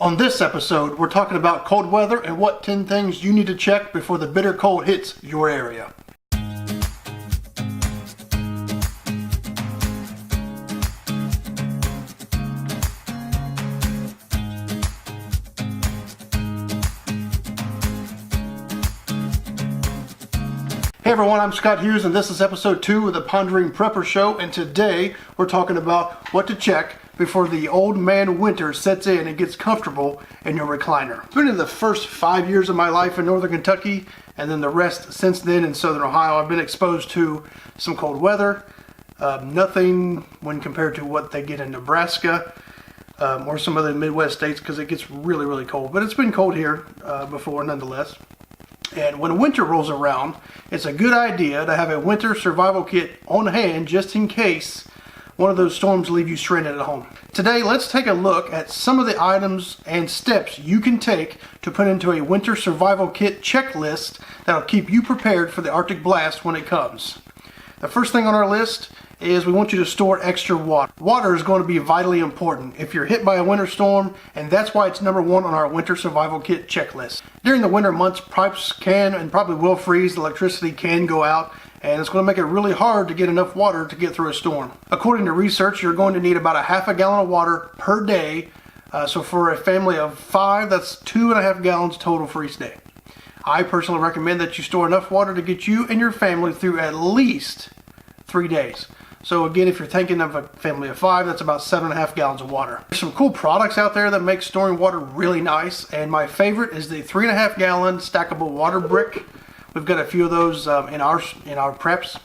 On this episode, we're talking about cold weather and what 10 things you need to check before the bitter cold hits your area. Hey everyone, I'm Scott Hughes and this is episode 2 of the Pondering Prepper show, and today we're talking about what to check before the old man winter sets in and gets comfortable in your recliner. It's been in the first 5 years of my life in northern Kentucky, and then the rest since then in southern Ohio. I've been exposed to some cold weather, nothing when compared to what they get in Nebraska or some other Midwest states, because it gets really, really cold. But it's been cold here before nonetheless. And when winter rolls around, it's a good idea to have a winter survival kit on hand just in case one of those storms leave you stranded at home. Today, let's take a look at some of the items and steps you can take to put into a winter survival kit checklist that'll keep you prepared for the Arctic blast when it comes. The first thing on our list is we want you to store extra water. Water is going to be vitally important if you're hit by a winter storm, and that's why it's number 1 on our winter survival kit checklist. During the winter months, pipes can and probably will freeze, electricity can go out, and it's going to make it really hard to get enough water to get through a storm. According to research, you're going to need about a half a gallon of water per day. So for a family of 5, that's 2.5 gallons total for each day. I personally recommend that you store enough water to get you and your family through at least 3 days. So again, if you're thinking of a family of 5, that's about 7.5 gallons of water. There's some cool products out there that make storing water really nice, and my favorite is the 3.5 gallon stackable water brick. We've got a few of those in our preps.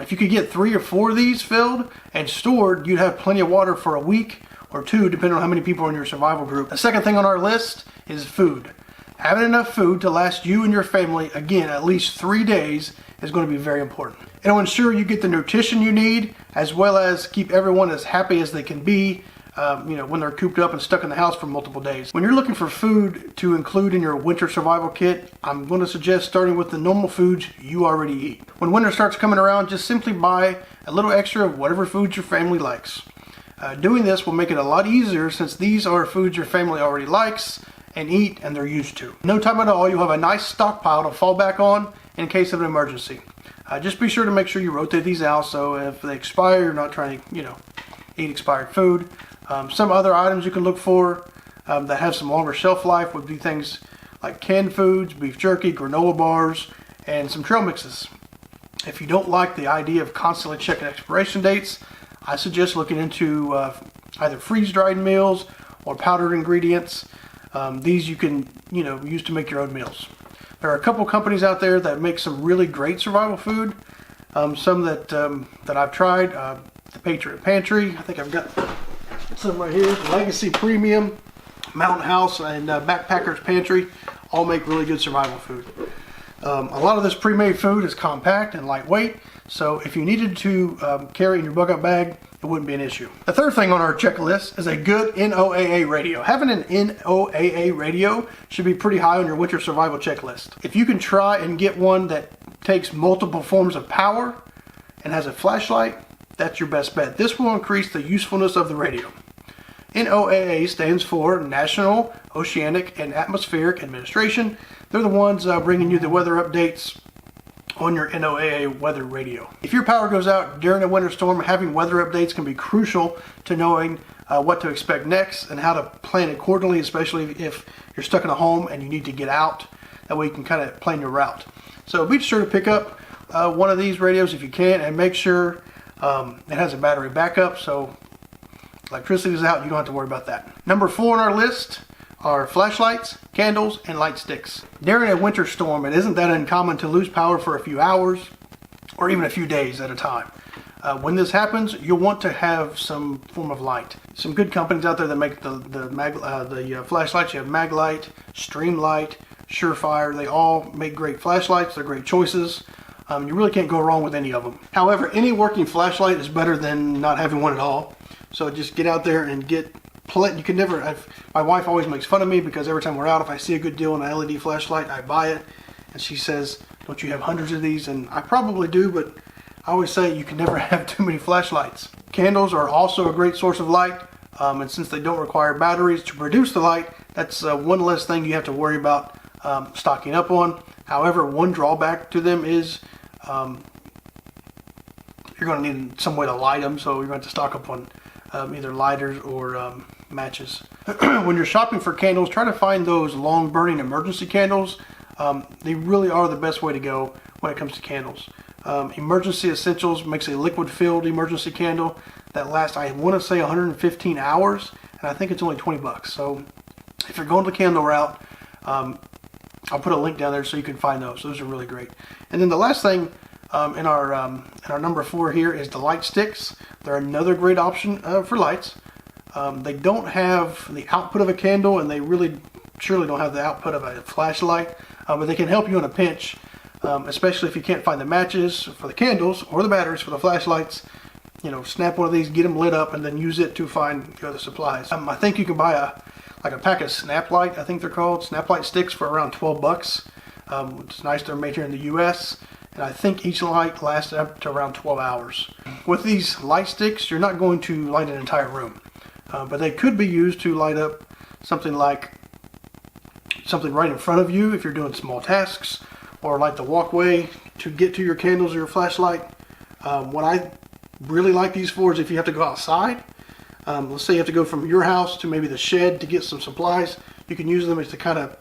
If you could get 3 or 4 of these filled and stored, you'd have plenty of water for a week or 2, depending on how many people are in your survival group. The second thing on our list is food. Having enough food to last you and your family, again, at least 3 days is going to be very important. It'll ensure you get the nutrition you need, as well as keep everyone as happy as they can be when they're cooped up and stuck in the house for multiple days. When you're looking for food to include in your winter survival kit, I'm going to suggest starting with the normal foods you already eat. When winter starts coming around, just simply buy a little extra of whatever foods your family likes. Doing this will make it a lot easier, since these are foods your family already likes and eat and they're used to. No time at all, you'll have a nice stockpile to fall back on in case of an emergency. Just be sure to make sure you rotate these out, so if they expire, you're not trying to eat expired food. Some other items you can look for that have some longer shelf life would be things like canned foods, beef jerky, granola bars, and some trail mixes. If you don't like the idea of constantly checking expiration dates, I suggest looking into either freeze-dried meals or powdered ingredients. These you can use to make your own meals. There are a couple companies out there that make some really great survival food. Some that I've tried, the Patriot Pantry. I think I've got some right here. Legacy Premium, Mountain House, and Backpacker's Pantry all make really good survival food. A lot of this pre-made food is compact and lightweight, so if you needed to carry in your bug-out bag, it wouldn't be an issue. The third thing on our checklist is a good NOAA radio. Having an NOAA radio should be pretty high on your winter survival checklist. If you can try and get one that takes multiple forms of power and has a flashlight, that's your best bet. This will increase the usefulness of the radio. NOAA stands for National Oceanic and Atmospheric Administration. They're the ones bringing you the weather updates on your NOAA weather radio. If your power goes out during a winter storm, having weather updates can be crucial to knowing what to expect next and how to plan accordingly, especially if you're stuck in a home and you need to get out. That way you can kind of plan your route. So be sure to pick up one of these radios if you can, and make sure it has a battery backup, so electricity is out, you don't have to worry about that. Number 4 on our list are flashlights, candles, and light sticks. During a winter storm, it isn't that uncommon to lose power for a few hours or even a few days at a time. When this happens, you'll want to have some form of light. Some good companies out there that make the flashlights. You have Maglite, Streamlight, Surefire. They all make great flashlights. They're great choices. You really can't go wrong with any of them. However, any working flashlight is better than not having one at all. So just get out there and get You can never. My wife always makes fun of me because every time we're out, if I see a good deal on an LED flashlight, I buy it. And she says, "Don't you have hundreds of these?" And I probably do, but I always say you can never have too many flashlights. Candles are also a great source of light. And since they don't require batteries to produce the light, that's one less thing you have to worry about stocking up on. However, one drawback to them is you're going to need some way to light them, so you're going to have to stock up on either lighters or matches. When you're shopping for candles, try to find those long burning emergency candles. They really are the best way to go when it comes to candles. Emergency Essentials makes a liquid filled emergency candle that lasts, I want to say, 115 hours, and I think it's only 20 bucks. So if you're going the candle route, I'll put a link down there so you can find those. Those are really great. And then the last thing in our number 4 here is the light sticks. They're another great option for lights. They don't have the output of a candle, and they really surely don't have the output of a flashlight, but they can help you in a pinch, especially if you can't find the matches for the candles or the batteries for the flashlights. You know, snap one of these, get them lit up, and then use it to find the other supplies. I think you can buy a pack of Snap Light, I think they're called, Snap Light sticks for around 12 bucks. It's nice they're made here in the US, and I think each light lasts up to around 12 hours. With these light sticks, you're not going to light an entire room, but they could be used to light up something right in front of you if you're doing small tasks, or light the walkway to get to your candles or your flashlight. What I really like these for is if you have to go outside. Let's say you have to go from your house to maybe the shed to get some supplies. You can use them as to kind of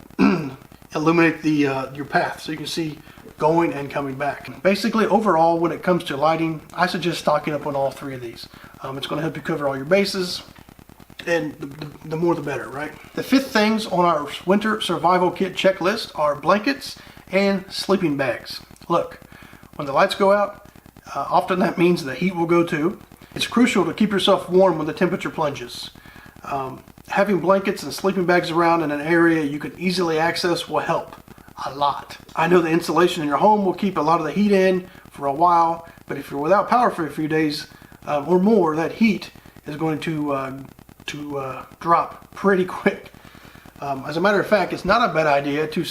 illuminate your path so you can see going and coming back. Basically, overall, when it comes to lighting, I suggest stocking up on all 3 of these. It's going to help you cover all your bases, and the more the better, right? The 5th things on our winter survival kit checklist are blankets and sleeping bags. Look, when the lights go out, often that means the heat will go too. It's crucial to keep yourself warm when the temperature plunges. Having blankets and sleeping bags around in an area you can easily access will help a lot. I know the insulation in your home will keep a lot of the heat in for a while, but if you're without power for a few days or more, that heat is going to drop pretty quick. As a matter of fact, it's not a bad idea to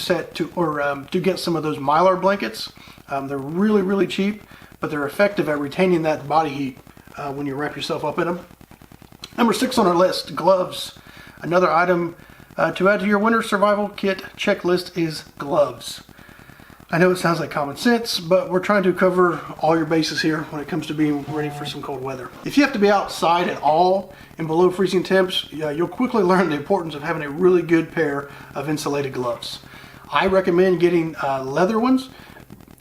get some of those Mylar blankets. They're really, really cheap, but they're effective at retaining that body heat when you wrap yourself up in them. Number 6 on our list, gloves. Another item to add to your winter survival kit checklist is gloves. I know it sounds like common sense, but we're trying to cover all your bases here when it comes to being ready for some cold weather. If you have to be outside at all in below freezing temps, you'll quickly learn the importance of having a really good pair of insulated gloves. I recommend getting leather ones.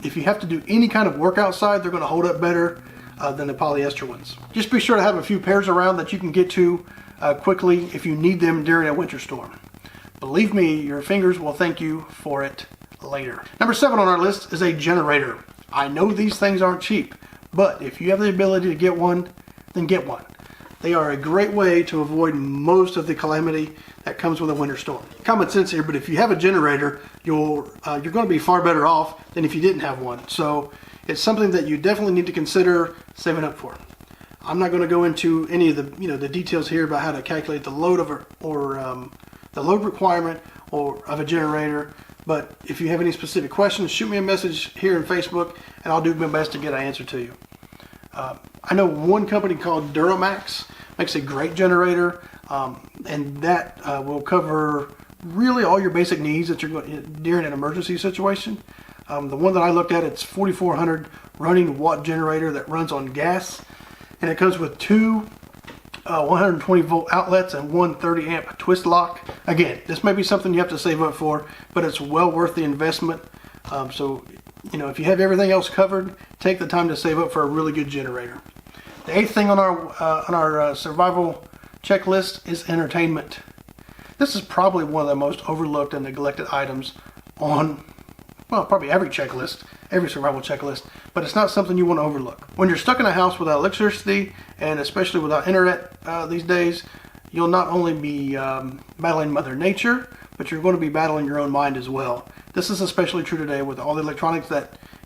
If you have to do any kind of work outside, they're going to hold up better than the polyester ones. Just be sure to have a few pairs around that you can get to quickly if you need them during a winter storm. Believe me, your fingers will thank you for it later. Number 7 on our list is a generator. I know these things aren't cheap, but if you have the ability to get one, then get one. They are a great way to avoid most of the calamity that comes with a winter storm. Common sense here, but if you have a generator, you're going to be far better off than if you didn't have one. So it's something that you definitely need to consider saving up for. I'm not going to go into any of the details here about how to calculate the load of the load requirement of a generator. But if you have any specific questions, shoot me a message here in Facebook, and I'll do my best to get an answer to you. I know one company called Duramax makes a great generator, and that will cover really all your basic needs that you're going during an emergency situation. The one that I looked at, it's 4400 running watt generator that runs on gas, and it comes with 2 120 volt outlets and one 30 amp twist lock. Again, this may be something you have to save up for, but it's well worth the investment. So, if you have everything else covered, take the time to save up for a really good generator. The 8th thing on our survival checklist is entertainment. This is probably one of the most overlooked and neglected items on, probably every survival checklist, but it's not something you want to overlook. When you're stuck in a house without electricity, and especially without internet these days, you'll not only be battling Mother Nature, but you're going to be battling your own mind as well. This is especially true today with all the electronics,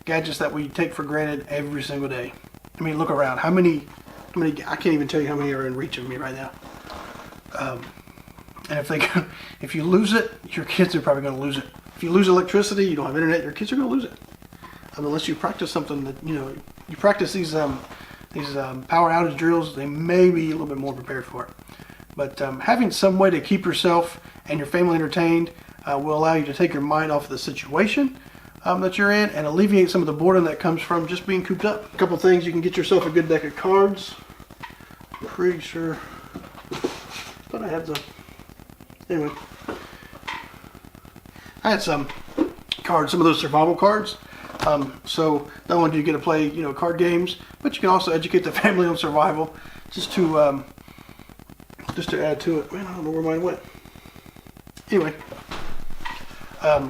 gadgets that we take for granted every single day. I mean, look around. How many? I can't even tell you how many are in reach of me right now. And if you lose it, your kids are probably going to lose it. If you lose electricity, you don't have internet, your kids are going to lose it. Unless you practice something that, you practice these power outage drills, they may be a little bit more prepared for it. But having some way to keep yourself and your family entertained will allow you to take your mind off the situation that you're in and alleviate some of the boredom that comes from just being cooped up. A couple things: you can get yourself a good deck of cards. Pretty sure. Thought I had some. Anyway, I had some cards, some of those survival cards. So not only do you get to play, card games, but you can also educate the family on survival, just to add to it. Man, I don't know where mine went. Anyway,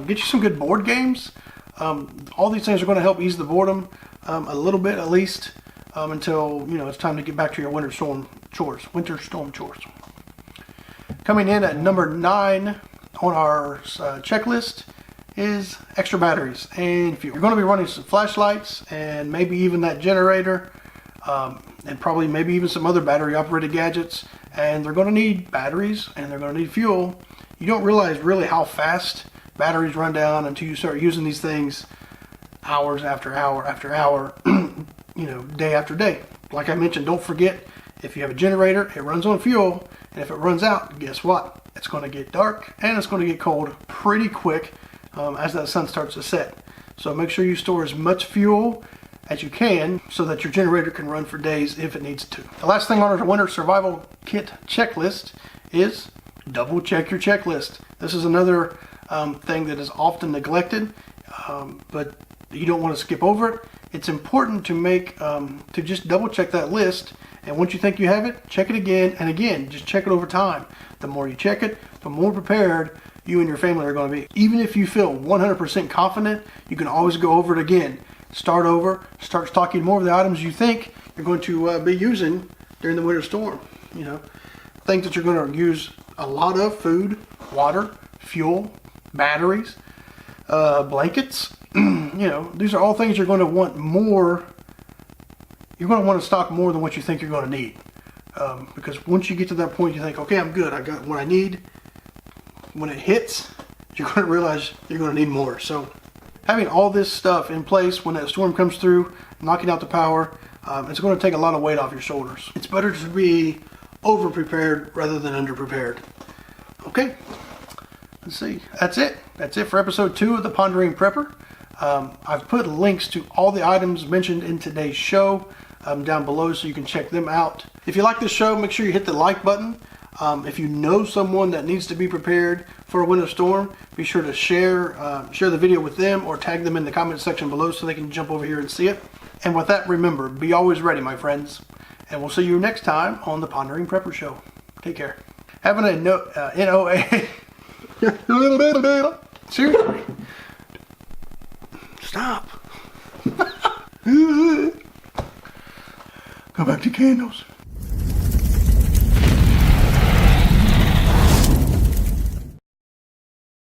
get you some good board games. All these things are going to help ease the boredom a little bit, at least, until it's time to get back to your winter storm chores. Coming in at number 9 on our checklist is extra batteries and fuel. You're going to be running some flashlights and maybe even that generator, and probably maybe even some other battery operated gadgets, and they're going to need batteries and they're going to need fuel. You don't realize really how fast batteries run down until you start using these things hours after hour after hour, day after day. Like I mentioned, don't forget, if you have a generator, it runs on fuel, and if it runs out, guess what? It's going to get dark and it's going to get cold pretty quick as that sun starts to set. So make sure you store as much fuel as you can so that your generator can run for days if it needs to. The last thing on our winter survival kit checklist is double check your checklist. This is another thing that is often neglected, but you don't want to skip over it. It's important to just double check that list, and once you think you have it, check it again and again. Just check it over time. The more you check it, the more prepared you and your family are going to be. Even if you feel 100% confident, you can always go over it again. Start over, start stocking more of the items you think you're going to be using during the winter storm. Things that you're going to use a lot of: food, water, fuel, batteries, blankets. These are all things you're going to want more. You're going to want to stock more than what you think you're going to need. Because once you get to that point, you think, okay, I'm good, I got what I need. When it hits, you're going to realize you're going to need more. So having all this stuff in place when that storm comes through, knocking out the power, it's going to take a lot of weight off your shoulders. It's better to be over prepared rather than under prepared. Okay, let's see. That's it. That's it for episode 2 of the Pondering Prepper. I've put links to all the items mentioned in today's show down below so you can check them out. If you like this show, make sure you hit the like button. If you know someone that needs to be prepared for a winter storm, be sure to share the video with them or tag them in the comment section below so they can jump over here and see it. And with that, remember, be always ready, my friends. And we'll see you next time on the Pondering Prepper Show. Take care. Having a NOA. Seriously. Stop. Go back to candles.